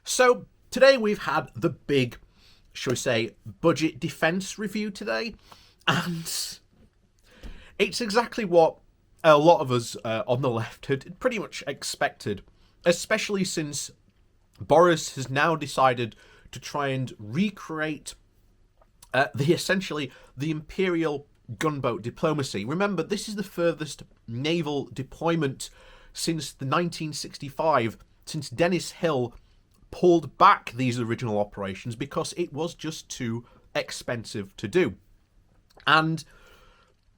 So today we've had the big, shall we say, budget defence review today, and it's exactly what a lot of us on the left had pretty much expected, especially since Boris has now decided to try and recreate the imperial gunboat diplomacy. Remember, this is the furthest naval deployment since the 1965, since Dennis Hill pulled back these original operations because it was just too expensive to do. And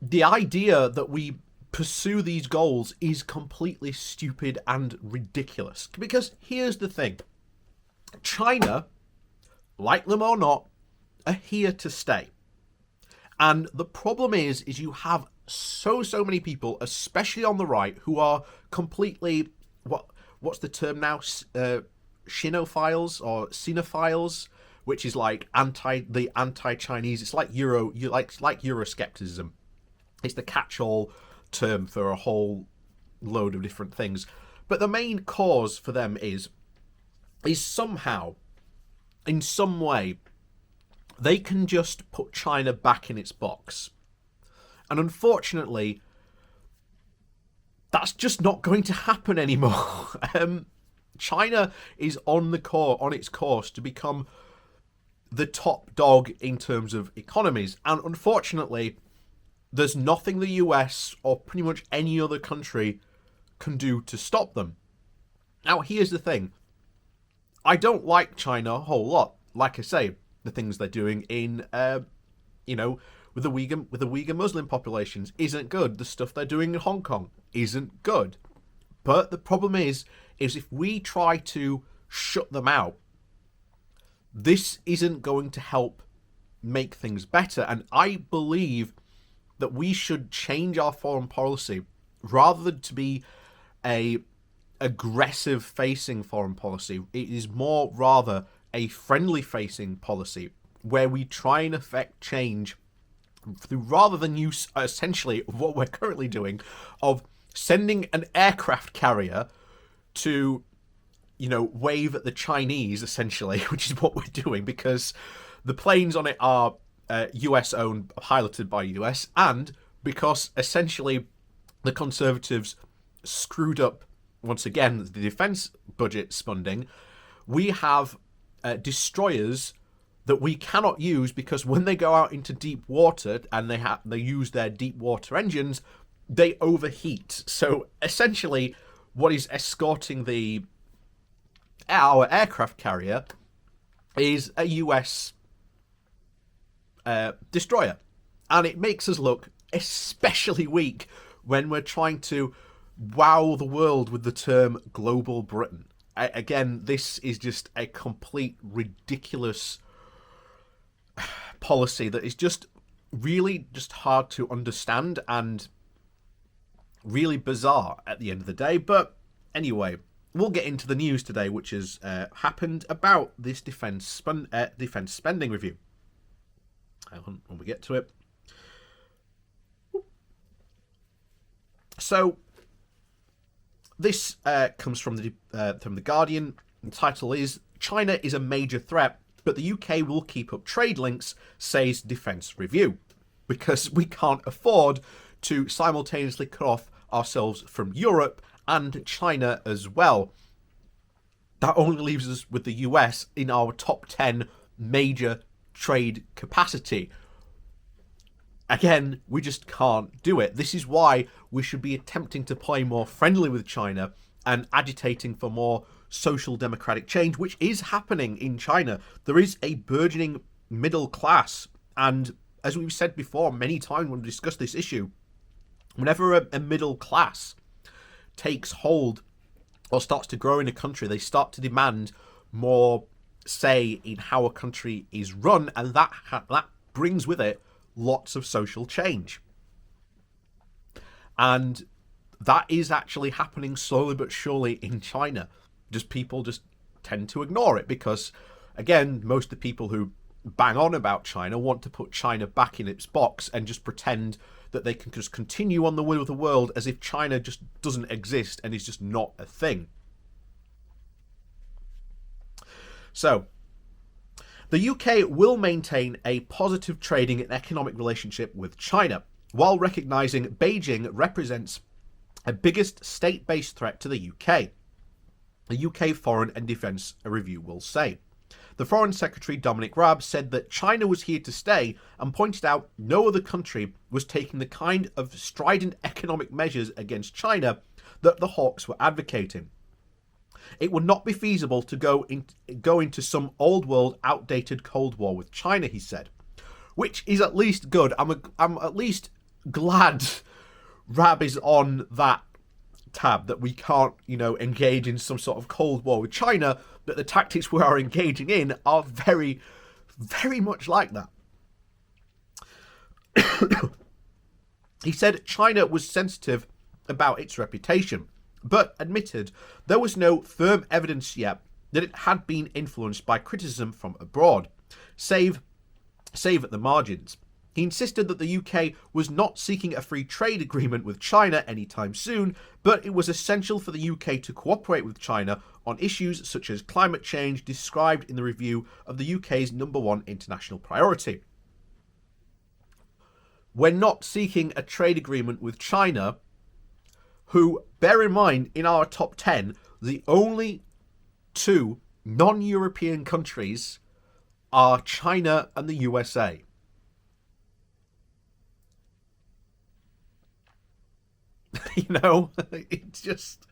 the idea that we pursue these goals is completely stupid and ridiculous. Because here's the thing: China, like them or not, are here to stay. And the problem is you have so many people, especially on the right, who are completely what's the term now? Sinophiles or Sinophiles, which is like anti-Chinese. It's like Euroscepticism. It's the catch-all term for a whole load of different things. But the main cause for them is somehow, in some way, they can just put China back in its box. And unfortunately, that's just not going to happen anymore. China is on its course to become the top dog in terms of economies. And unfortunately, there's nothing the US or pretty much any other country can do to stop them. Now, here's the thing. I don't like China a whole lot. Like I say, the things they're doing in, with the Uyghur Muslim populations isn't good. The stuff they're doing in Hong Kong isn't good. But the problem is if we try to shut them out, this isn't going to help make things better. And I believe that we should change our foreign policy rather than to be a aggressive facing foreign policy. It is more rather a friendly facing policy where we try and affect change through, rather than use essentially what we're currently doing of sending an aircraft carrier to, wave at the Chinese, essentially, which is what we're doing, because the planes on it are US owned, piloted by US, and because essentially the Conservatives screwed up once again the defence budget funding. We have destroyers that we cannot use because when they go out into deep water and they use their deep water engines, they overheat. So essentially, what is escorting our aircraft carrier is a US destroyer, and it makes us look especially weak when we're trying to wow the world with the term global Britain. Again, this is just a complete ridiculous policy that is just really just hard to understand and really bizarre at the end of the day. But anyway, we'll get into the news today, which has happened about this defence spending review. When we get to it. So this comes from the Guardian. The title is "China is a major threat, but the UK will keep up trade links," says Defence Review, because we can't afford to simultaneously cut off ourselves from Europe and China as well. That only leaves us with the US in our top 10 major trade capacity. Again, we just can't do it. This is why we should be attempting to play more friendly with China and agitating for more social democratic change, which is happening in China. There is a burgeoning middle class, and as we've said before many times when we discuss this issue, whenever a middle class takes hold or starts to grow in a country, they start to demand more say in how a country is run, and that brings with it lots of social change. And that is actually happening slowly but surely in China. Just people just tend to ignore it because, again, most of the people who bang on about China want to put China back in its box and just pretend that they can just continue on the wheel of the world as if China just doesn't exist and is just not a thing. So, the UK will maintain a positive trading and economic relationship with China, while recognising Beijing represents a biggest state-based threat to the UK. The UK Foreign and Defence Review will say. The Foreign Secretary Dominic Raab said that China was here to stay and pointed out no other country was taking the kind of strident economic measures against China that the hawks were advocating. It would not be feasible to go into some old world, outdated Cold War with China, he said, which is at least good. I'm at least glad Raab is on that tab, that we can't, engage in some sort of Cold War with China, that the tactics we are engaging in are very, very much like that. He said China was sensitive about its reputation, but admitted there was no firm evidence yet that it had been influenced by criticism from abroad, save at the margins. He insisted that the UK was not seeking a free trade agreement with China anytime soon, but it was essential for the UK to cooperate with China on issues such as climate change, described in the review of the UK's #1 international priority. We're not seeking a trade agreement with China, who, bear in mind, in our top 10, the only two non-European countries are China and the USA. It's just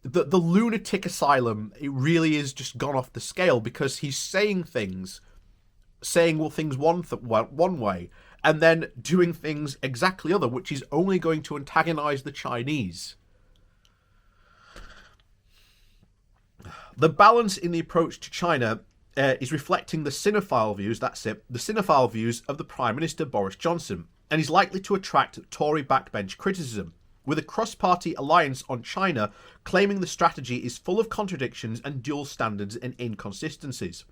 the lunatic asylum. It really is just gone off the scale, because he's saying things one way, and then doing things exactly other, which is only going to antagonize the Chinese. The balance in the approach to China is reflecting the cinephile views. That's it. The cinephile views of the Prime Minister Boris Johnson, and is likely to attract Tory backbench criticism, with a cross-party alliance on China claiming the strategy is full of contradictions and dual standards and inconsistencies.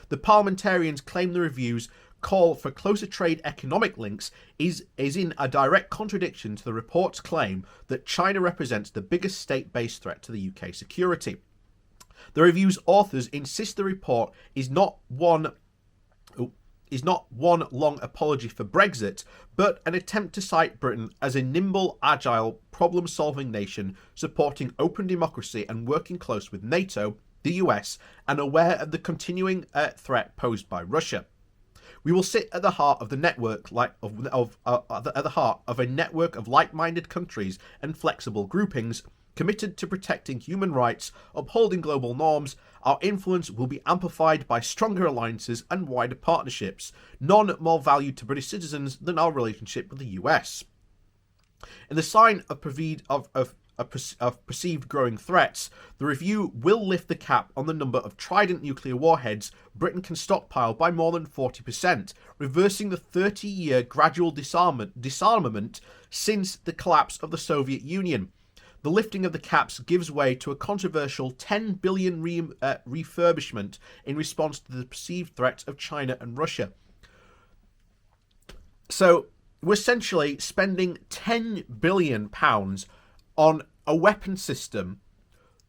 The parliamentarians claim the review's call for closer trade economic links is in a direct contradiction to the report's claim that China represents the biggest state-based threat to the UK security. The review's authors insist the report is not one long apology for Brexit, but an attempt to cite Britain as a nimble, agile, problem-solving nation supporting open democracy and working close with NATO, the US, and aware of the continuing threat posed by Russia. We will sit at the heart of the network, at the heart of a network of like-minded countries and flexible groupings, committed to protecting human rights, upholding global norms. Our influence will be amplified by stronger alliances and wider partnerships, none more valued to British citizens than our relationship with the US. In the sign of perceived growing threats, the review will lift the cap on the number of Trident nuclear warheads Britain can stockpile by more than 40%, reversing the 30-year gradual disarmament since the collapse of the Soviet Union. The lifting of the caps gives way to a controversial $10 billion refurbishment in response to the perceived threats of China and Russia. So we're essentially spending £10 billion on a weapon system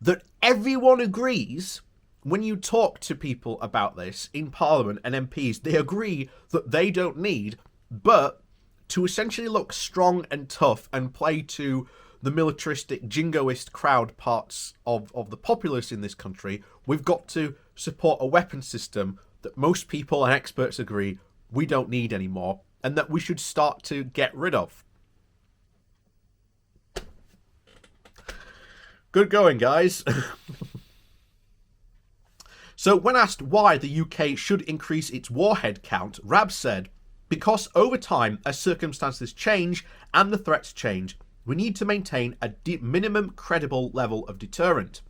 that everyone agrees, when you talk to people about this in Parliament and MPs, they agree that they don't need, but to essentially look strong and tough and play to the militaristic, jingoist crowd parts of the populace in this country, we've got to support a weapon system that most people and experts agree we don't need anymore, and that we should start to get rid of. Good going, guys. So when asked why the UK should increase its warhead count, Raab said, because over time, as circumstances change and the threats change, we need to maintain a minimum credible level of deterrent.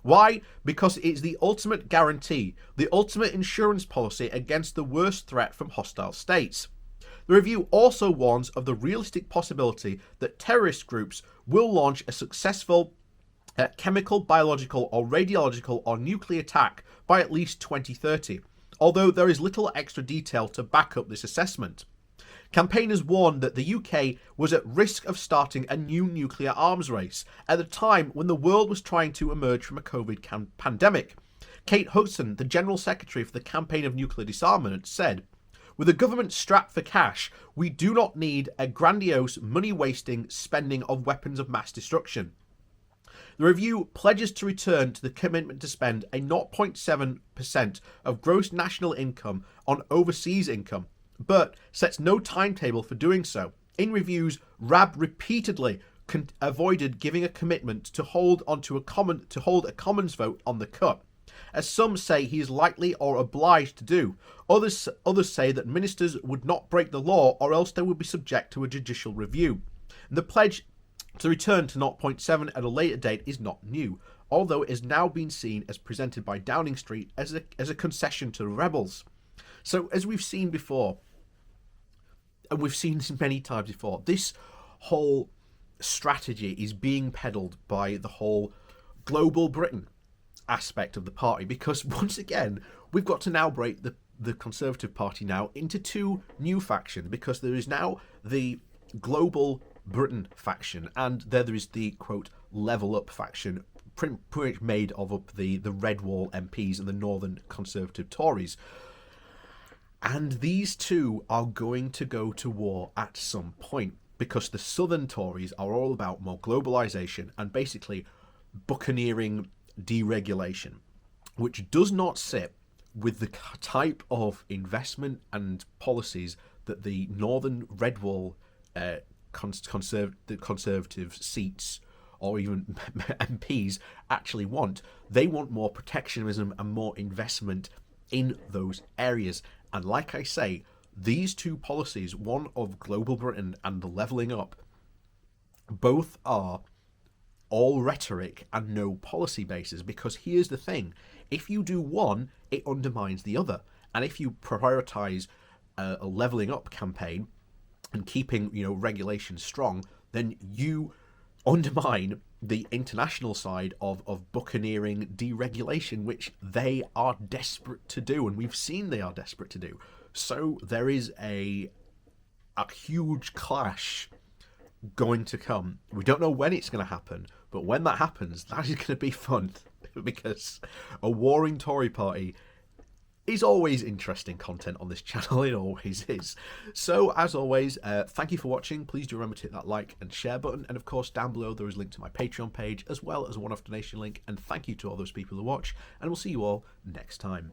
Why? Because it's the ultimate guarantee, the ultimate insurance policy against the worst threat from hostile states. The review also warns of the realistic possibility that terrorist groups will launch a successful chemical, biological, or radiological or nuclear attack by at least 2030, although there is little extra detail to back up this assessment. Campaigners warned that the UK was at risk of starting a new nuclear arms race at a time when the world was trying to emerge from a COVID pandemic. Kate Hudson, the General Secretary for the Campaign of Nuclear Disarmament, said, "With a government strapped for cash, we do not need a grandiose, money-wasting spending of weapons of mass destruction." The review pledges to return to the commitment to spend a 0.7% of gross national income on overseas income, but sets no timetable for doing so. In reviews, Raab repeatedly avoided giving a commitment to hold a Commons vote on the cut, as some say he is likely or obliged to do. Others say that ministers would not break the law or else they would be subject to a judicial review. The pledge to return to 0.7 at a later date is not new, although it has now been seen as presented by Downing Street as a concession to the rebels. So, as we've seen before, and we've seen this many times before, this whole strategy is being peddled by the whole global Britain aspect of the party, because once again we've got to now break the Conservative Party now into two new factions, because there is now the global Britain faction and there is the quote level up faction, pretty much made of up the Red Wall MPs and the Northern Conservative Tories. And these two are going to go to war at some point, because the Southern Tories are all about more globalisation and basically buccaneering deregulation, which does not sit with the type of investment and policies that the Northern Red Wall Conservative seats or even MPs actually want. They want more protectionism and more investment in those areas. And like I say, these two policies, one of global Britain and the levelling up, both are all rhetoric and no policy basis, because here's the thing: if you do one, it undermines the other. And if you prioritise a levelling up campaign and keeping regulation strong, then you undermine the international side of buccaneering deregulation, which they are desperate to do, and we've seen they are desperate to do. So there is a huge clash going to come. We don't know when it's going to happen, but when that happens, that is going to be fun, because a warring Tory party is always interesting content on this channel. It always is. So, as always, thank you for watching. Please do remember to hit that like and share button. And of course, down below there is a link to my Patreon page, as well as a one-off donation link. And thank you to all those people who watch. And we'll see you all next time.